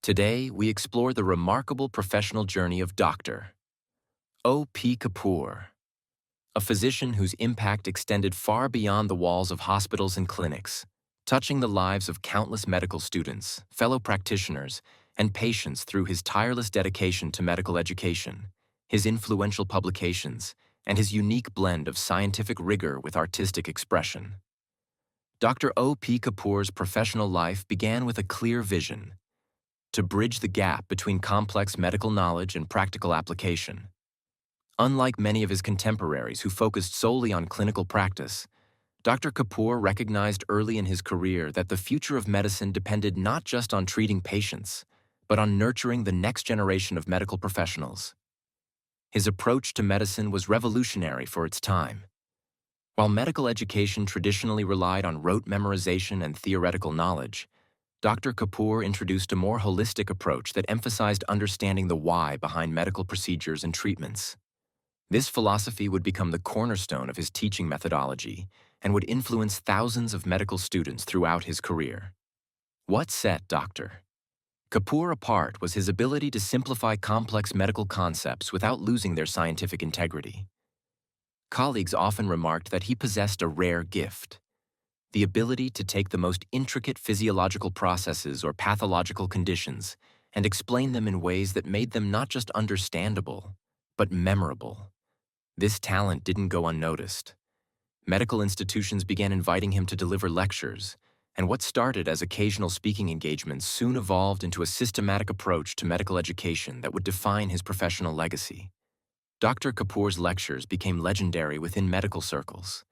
Today, we explore the remarkable professional journey of Dr. P Kapoor, a physician whose impact extended far beyond the walls of hospitals and clinics, touching the lives of countless medical students, fellow practitioners, and patients through his tireless dedication to medical education, his influential publications, and his unique blend of scientific rigor with artistic expression. Dr. P Kapoor's professional life began with a clear vision: to bridge the gap between complex medical knowledge and practical application. Unlike many of his contemporaries who focused solely on clinical practice, Dr. Kapoor recognized early in his career that the future of medicine depended not just on treating patients, but on nurturing the next generation of medical professionals. His approach to medicine was revolutionary for its time. While medical education traditionally relied on rote memorization and theoretical knowledge, Dr. Kapoor introduced a more holistic approach that emphasized understanding the why behind medical procedures and treatments. This philosophy would become the cornerstone of his teaching methodology and would influence thousands of medical students throughout his career. What set Dr. Kapoor apart was his ability to simplify complex medical concepts without losing their scientific integrity. Colleagues often remarked that he possessed a rare gift: the ability to take the most intricate physiological processes or pathological conditions and explain them in ways that made them not just understandable, but memorable. This talent didn't go unnoticed. Medical institutions began inviting him to deliver lectures, and what started as occasional speaking engagements soon evolved into a systematic approach to medical education that would define his professional legacy. Dr. Kapoor's lectures became legendary within medical circles.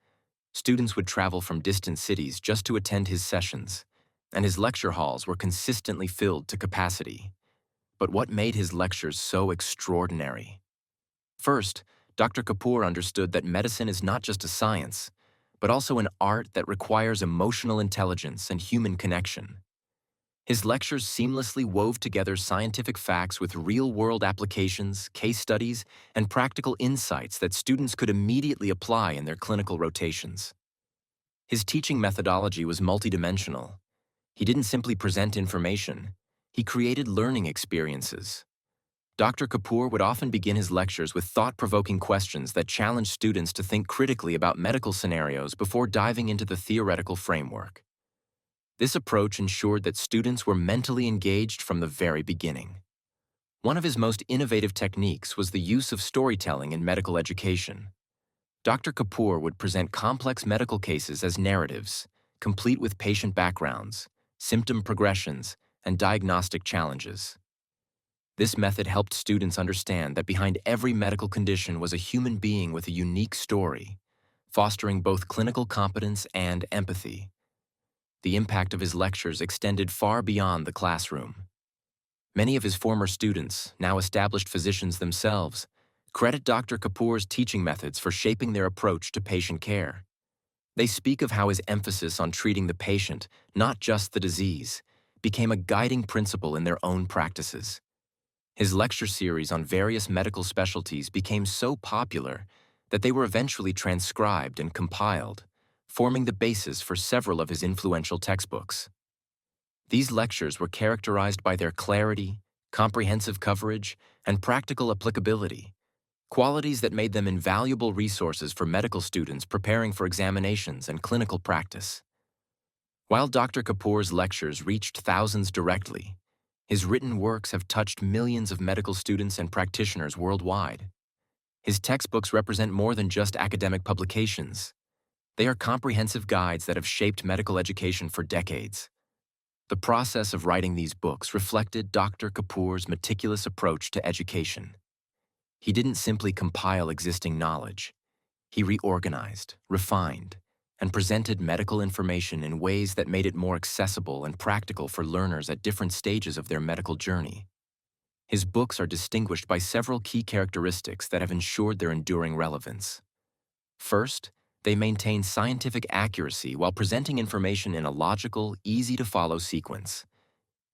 Students would travel from distant cities just to attend his sessions, and his lecture halls were consistently filled to capacity. But what made his lectures so extraordinary? First, Dr. Kapoor understood that medicine is not just a science, but also an art that requires emotional intelligence and human connection. His lectures seamlessly wove together scientific facts with real-world applications, case studies, and practical insights that students could immediately apply in their clinical rotations. His teaching methodology was multidimensional. He didn't simply present information, he created learning experiences. Dr. Kapoor would often begin his lectures with thought-provoking questions that challenged students to think critically about medical scenarios before diving into the theoretical framework. This approach ensured that students were mentally engaged from the very beginning. One of his most innovative techniques was the use of storytelling in medical education. Dr. Kapoor would present complex medical cases as narratives, complete with patient backgrounds, symptom progressions, and diagnostic challenges. This method helped students understand that behind every medical condition was a human being with a unique story, fostering both clinical competence and empathy. The impact of his lectures extended far beyond the classroom. Many of his former students, now established physicians themselves, credit Dr. Kapoor's teaching methods for shaping their approach to patient care. They speak of how his emphasis on treating the patient, not just the disease, became a guiding principle in their own practices. His lecture series on various medical specialties became so popular that they were eventually transcribed and compiled, forming the basis for several of his influential textbooks. These lectures were characterized by their clarity, comprehensive coverage, and practical applicability, qualities that made them invaluable resources for medical students preparing for examinations and clinical practice. While Dr. Kapoor's lectures reached thousands directly, his written works have touched millions of medical students and practitioners worldwide. His textbooks represent more than just academic publications. They are comprehensive guides that have shaped medical education for decades. The process of writing these books reflected Dr. Kapoor's meticulous approach to education. He didn't simply compile existing knowledge. He reorganized, refined, and presented medical information in ways that made it more accessible and practical for learners at different stages of their medical journey. His books are distinguished by several key characteristics that have ensured their enduring relevance. First, they maintain scientific accuracy while presenting information in a logical, easy-to-follow sequence.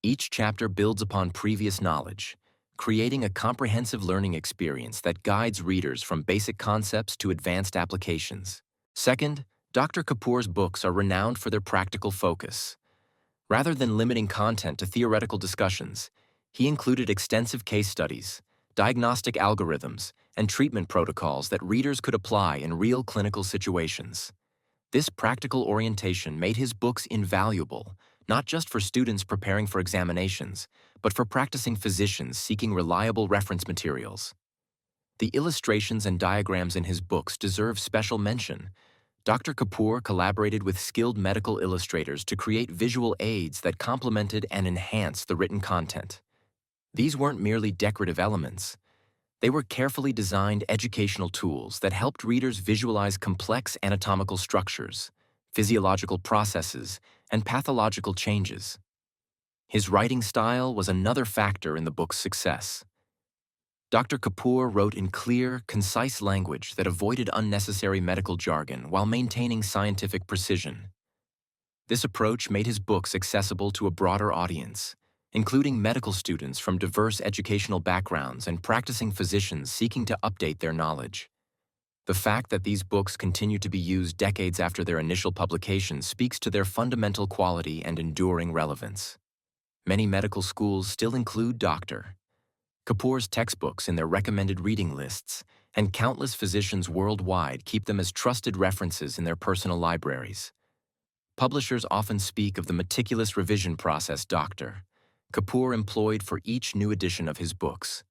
Each chapter builds upon previous knowledge, creating a comprehensive learning experience that guides readers from basic concepts to advanced applications. Second, Dr. Kapoor's books are renowned for their practical focus. Rather than limiting content to theoretical discussions, He included extensive case studies, diagnostic algorithms, and treatment protocols that readers could apply in real clinical situations. This practical orientation made his books invaluable, not just for students preparing for examinations, but for practicing physicians seeking reliable reference materials. The illustrations and diagrams in his books deserve special mention. Dr. Kapoor collaborated with skilled medical illustrators to create visual aids that complemented and enhanced the written content. These weren't merely decorative elements. They were carefully designed educational tools that helped readers visualize complex anatomical structures, physiological processes, and pathological changes. His writing style was another factor in the book's success. Dr. Kapoor wrote in clear, concise language that avoided unnecessary medical jargon while maintaining scientific precision. This approach made his books accessible to a broader audience, including medical students from diverse educational backgrounds and practicing physicians seeking to update their knowledge. The fact that these books continue to be used decades after their initial publication speaks to their fundamental quality and enduring relevance. Many medical schools still include Dr. Kapoor's textbooks in their recommended reading lists, and countless physicians worldwide keep them as trusted references in their personal libraries. Publishers often speak of the meticulous revision process Dr. Kapoor employed for each new edition of his books.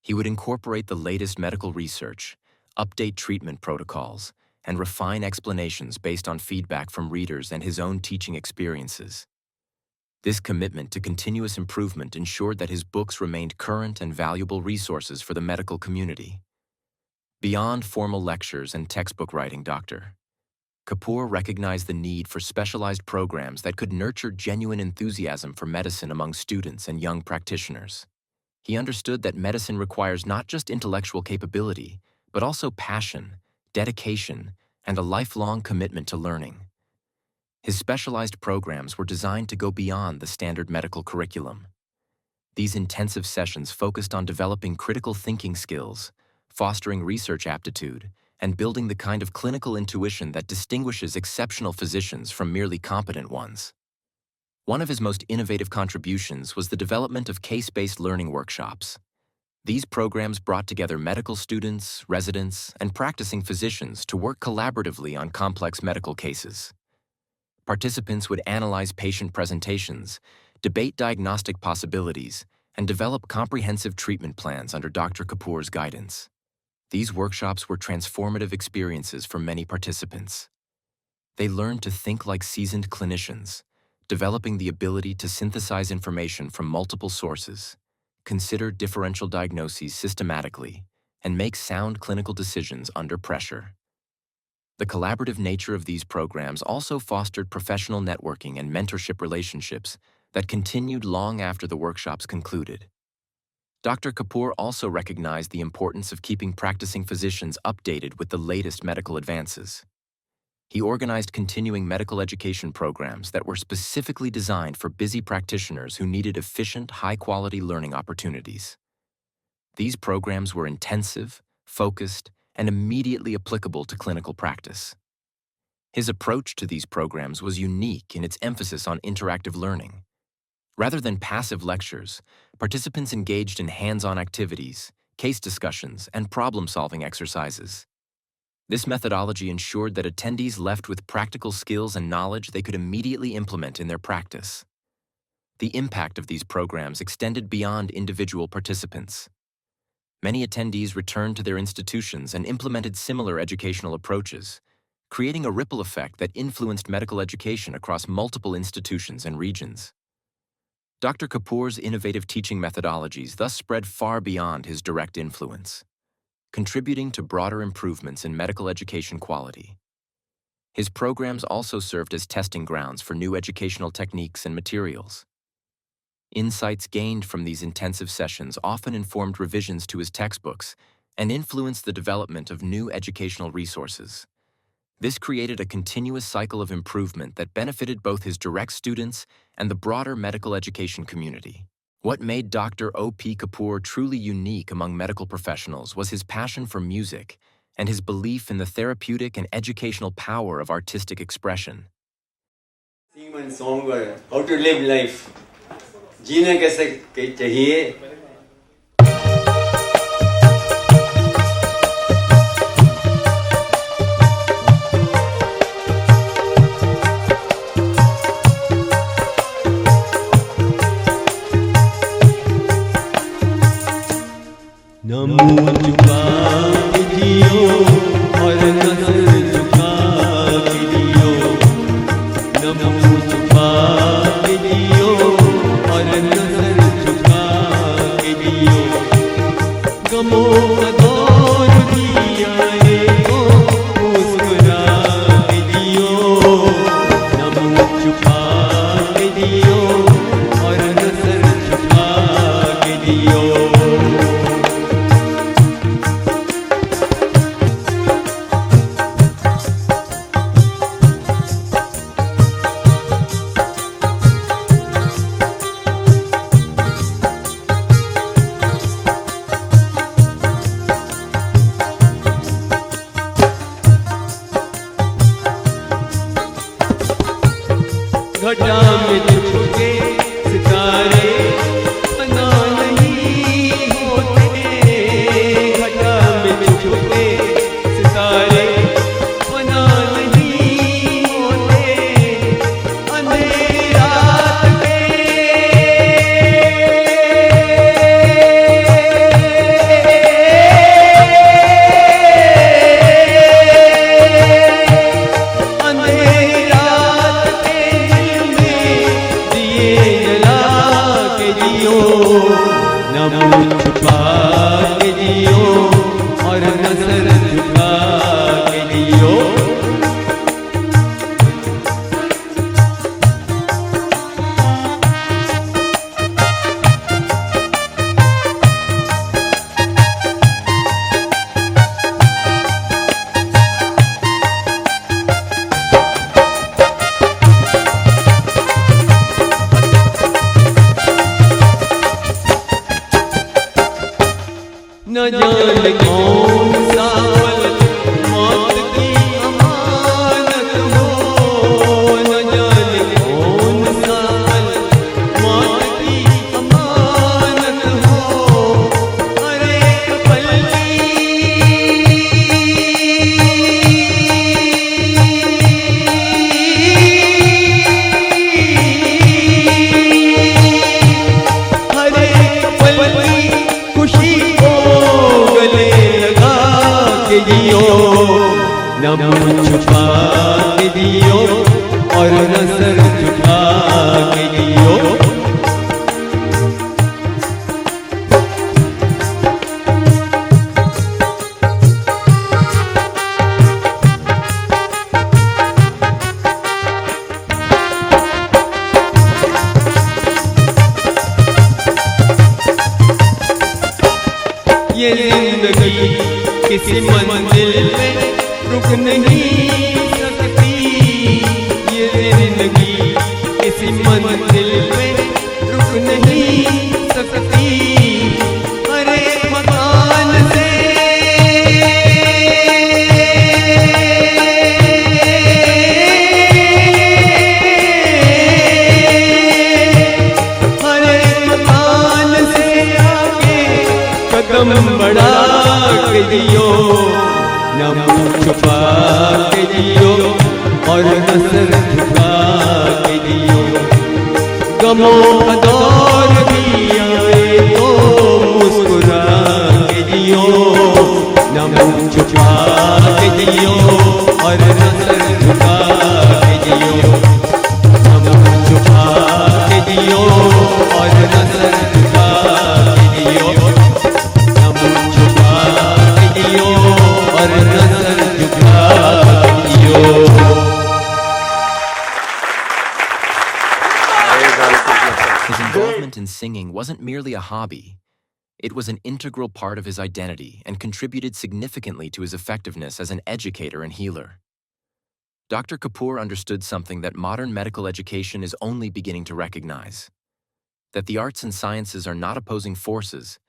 He would incorporate the latest medical research, update treatment protocols, and refine explanations based on feedback from readers and his own teaching experiences. This commitment to continuous improvement ensured that his books remained current and valuable resources for the medical community. Beyond formal lectures and textbook writing, Dr. Kapoor recognized the need for specialized programs that could nurture genuine enthusiasm for medicine among students and young practitioners. He understood that medicine requires not just intellectual capability, but also passion, dedication, and a lifelong commitment to learning. His specialized programs were designed to go beyond the standard medical curriculum. These intensive sessions focused on developing critical thinking skills, fostering research aptitude, and building the kind of clinical intuition that distinguishes exceptional physicians from merely competent ones. One of his most innovative contributions was the development of case-based learning workshops. These programs brought together medical students, residents, and practicing physicians to work collaboratively on complex medical cases. Participants would analyze patient presentations, debate diagnostic possibilities, and develop comprehensive treatment plans under Dr. Kapoor's guidance. These workshops were transformative experiences for many participants. They learned to think like seasoned clinicians, developing the ability to synthesize information from multiple sources, consider differential diagnoses systematically, and make sound clinical decisions under pressure. The collaborative nature of these programs also fostered professional networking and mentorship relationships that continued long after the workshops concluded. Dr. Kapoor also recognized the importance of keeping practicing physicians updated with the latest medical advances. He organized continuing medical education programs that were specifically designed for busy practitioners who needed efficient, high-quality learning opportunities. These programs were intensive, focused, and immediately applicable to clinical practice. His approach to these programs was unique in its emphasis on interactive learning. Rather than passive lectures, participants engaged in hands-on activities, case discussions, and problem-solving exercises. This methodology ensured that attendees left with practical skills and knowledge they could immediately implement in their practice. The impact of these programs extended beyond individual participants. Many attendees returned to their institutions and implemented similar educational approaches, creating a ripple effect that influenced medical education across multiple institutions and regions. Dr. Kapoor's innovative teaching methodologies thus spread far beyond his direct influence, contributing to broader improvements in medical education quality. His programs also served as testing grounds for new educational techniques and materials. Insights gained from these intensive sessions often informed revisions to his textbooks and influenced the development of new educational resources. This created a continuous cycle of improvement that benefited both his direct students and the broader medical education community. What made Dr. P Kapoor truly unique among medical professionals was his passion for music and his belief in the therapeutic and educational power of artistic expression. Sing one song, how to live life. जीने कैसे चाहिए। न मुँह झुका के जियो और न sir झुका के जियो, न मुँह झुका के जियो और न सर झुका के जियो। गमों का दौर भी आए तो मुस्कुरा के जियो, न मुँह झुका के जियो और न सर झुका के जियो। घटा में छुपके सितारे बना नहीं होते, घटा में छुपके सितारे बना नहीं होते। अंधेरी रात न मुँह छुपा के जियो और न सर झुका के जियो। न जाने कौन सा पल मौत की अमानत हो, न जाने कौन सा पल मौत की अमानत हो। अरे पल खुशी जियो, न मुँह छुपा के जियो और न सर झुका के जियो। ये जिंदगी किसी मंजिल पे रुक नहीं सकती, ये जिंदगी किसी मंजिल पे रुक नहीं सकती। अरे मकान से कदम बढ़ा के जियो, न मुँह छुपा के जियो और न सर झुका के जियो। गमों का दौर भी आए तो मुस्कुरा के जियो, न मुँह छुपा के जियो और न सर झुका के जियो, न मुँह छुपा के जियो और न सर झुका के जियो। His involvement in singing wasn't merely a hobby. It was an integral part of his identity and contributed significantly to his effectiveness as an educator and healer. Dr. Kapoor understood something that modern medical education is only beginning to recognize: that the arts and sciences are not opposing forces,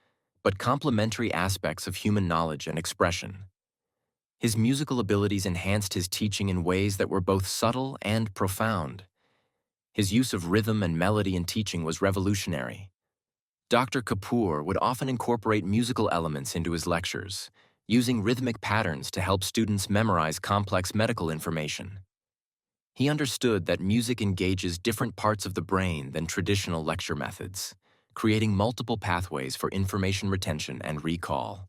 but complementary aspects of human knowledge and expression. His musical abilities enhanced his teaching in ways that were both subtle and profound. His use of rhythm and melody in teaching was revolutionary. Dr. Kapoor would often incorporate musical elements into his lectures, using rhythmic patterns to help students memorize complex medical information. He understood that music engages different parts of the brain than traditional lecture methods, creating multiple pathways for information retention and recall.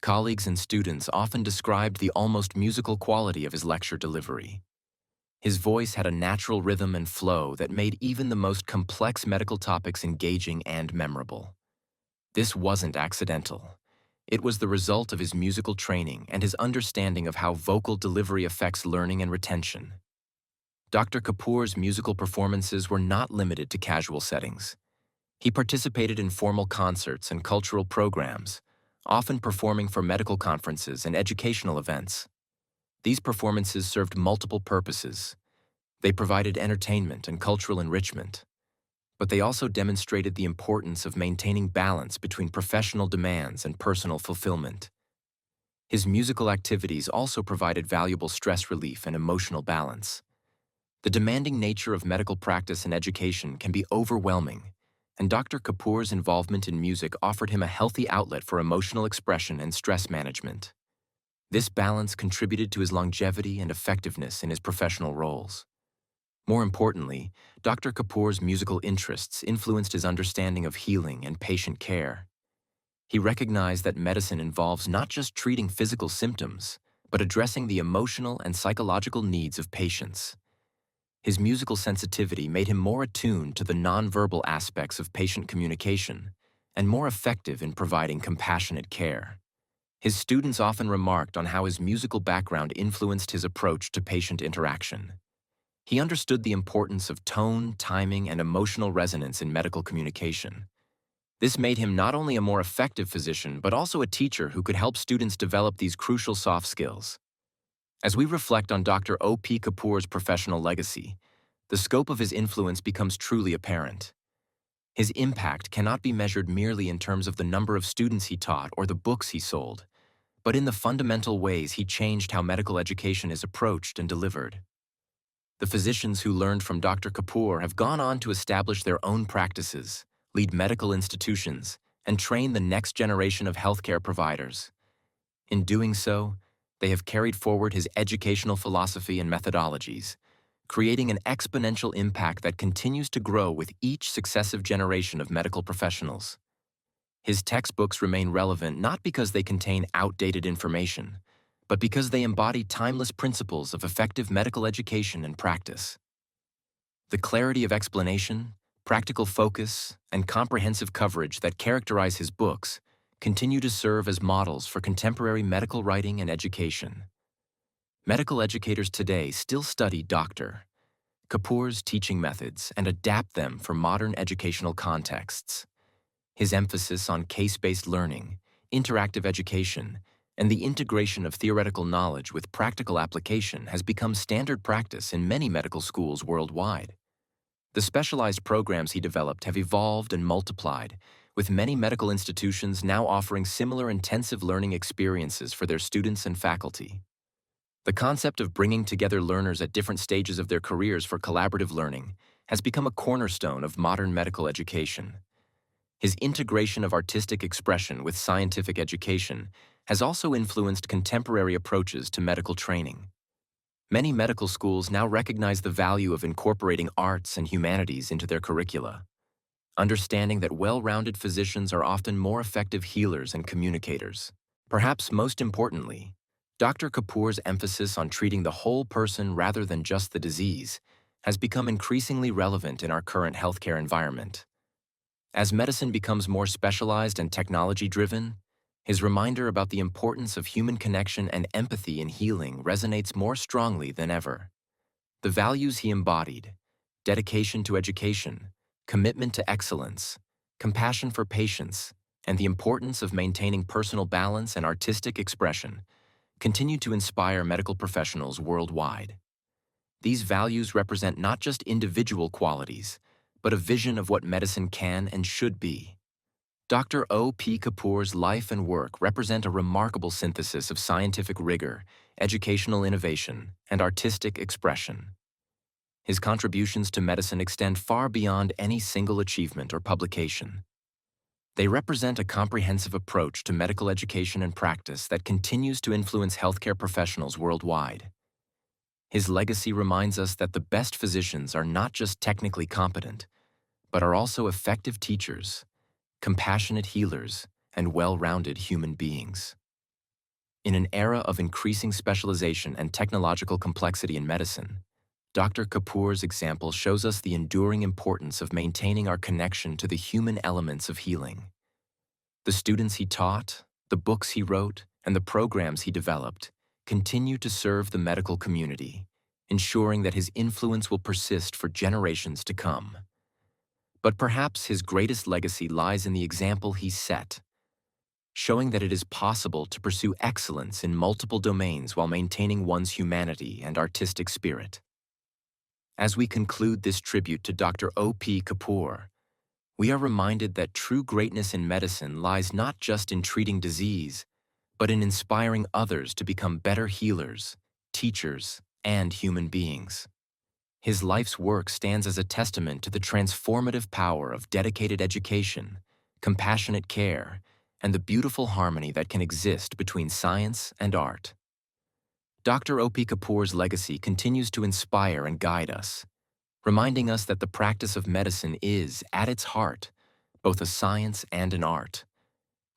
Colleagues and students often described the almost musical quality of his lecture delivery. His voice had a natural rhythm and flow that made even the most complex medical topics engaging and memorable. This wasn't accidental. It was the result of his musical training and his understanding of how vocal delivery affects learning and retention. Dr. Kapoor's musical performances were not limited to casual settings. He participated in formal concerts and cultural programs, often performing for medical conferences and educational events. These performances served multiple purposes. They provided entertainment and cultural enrichment, but they also demonstrated the importance of maintaining balance between professional demands and personal fulfillment. His musical activities also provided valuable stress relief and emotional balance. The demanding nature of medical practice and education can be overwhelming, and Dr. Kapoor's involvement in music offered him a healthy outlet for emotional expression and stress management. This balance contributed to his longevity and effectiveness in his professional roles. More importantly, Dr. Kapoor's musical interests influenced his understanding of healing and patient care. He recognized that medicine involves not just treating physical symptoms, but addressing the emotional and psychological needs of patients. His musical sensitivity made him more attuned to the nonverbal aspects of patient communication and more effective in providing compassionate care. His students often remarked on how his musical background influenced his approach to patient interaction. He understood the importance of tone, timing, and emotional resonance in medical communication. This made him not only a more effective physician, but also a teacher who could help students develop these crucial soft skills. As we reflect on Dr. P Kapoor's professional legacy, the scope of his influence becomes truly apparent. His impact cannot be measured merely in terms of the number of students he taught or the books he sold, but in the fundamental ways he changed how medical education is approached and delivered. The physicians who learned from Dr. Kapoor have gone on to establish their own practices, lead medical institutions, and train the next generation of healthcare providers. In doing so, they have carried forward his educational philosophy and methodologies, creating an exponential impact that continues to grow with each successive generation of medical professionals. His textbooks remain relevant not because they contain outdated information, but because they embody timeless principles of effective medical education and practice. The clarity of explanation, practical focus, and comprehensive coverage that characterize his books continue to serve as models for contemporary medical writing and education. Medical educators today still study Dr. Kapoor's teaching methods and adapt them for modern educational contexts. His emphasis on case-based learning, interactive education, and the integration of theoretical knowledge with practical application has become standard practice in many medical schools worldwide. The specialized programs he developed have evolved and multiplied, with many medical institutions now offering similar intensive learning experiences for their students and faculty. The concept of bringing together learners at different stages of their careers for collaborative learning has become a cornerstone of modern medical education. His integration of artistic expression with scientific education has also influenced contemporary approaches to medical training. Many medical schools now recognize the value of incorporating arts and humanities into their curricula, understanding that well-rounded physicians are often more effective healers and communicators. Perhaps most importantly, Dr. Kapoor's emphasis on treating the whole person rather than just the disease has become increasingly relevant in our current healthcare environment. As medicine becomes more specialized and technology-driven, his reminder about the importance of human connection and empathy in healing resonates more strongly than ever. The values he embodied, dedication to education, commitment to excellence, compassion for patients, and the importance of maintaining personal balance and artistic expression, continue to inspire medical professionals worldwide. These values represent not just individual qualities, but a vision of what medicine can and should be. Dr. P Kapoor's life and work represent a remarkable synthesis of scientific rigor, educational innovation, and artistic expression. His contributions to medicine extend far beyond any single achievement or publication. They represent a comprehensive approach to medical education and practice that continues to influence healthcare professionals worldwide. His legacy reminds us that the best physicians are not just technically competent, but are also effective teachers, compassionate healers, and well-rounded human beings. In an era of increasing specialization and technological complexity in medicine, Dr. Kapoor's example shows us the enduring importance of maintaining our connection to the human elements of healing. The students he taught, the books he wrote, and the programs he developed continue to serve the medical community, ensuring that his influence will persist for generations to come. But perhaps his greatest legacy lies in the example he set, showing that it is possible to pursue excellence in multiple domains while maintaining one's humanity and artistic spirit. As we conclude this tribute to Dr. P Kapoor, we are reminded that true greatness in medicine lies not just in treating disease, but in inspiring others to become better healers, teachers, and human beings. His life's work stands as a testament to the transformative power of dedicated education, compassionate care, and the beautiful harmony that can exist between science and art. Dr. P Kapoor's legacy continues to inspire and guide us, reminding us that the practice of medicine is, at its heart, both a science and an art,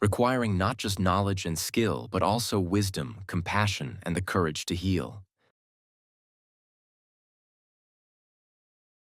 requiring not just knowledge and skill, but also wisdom, compassion, and the courage to heal.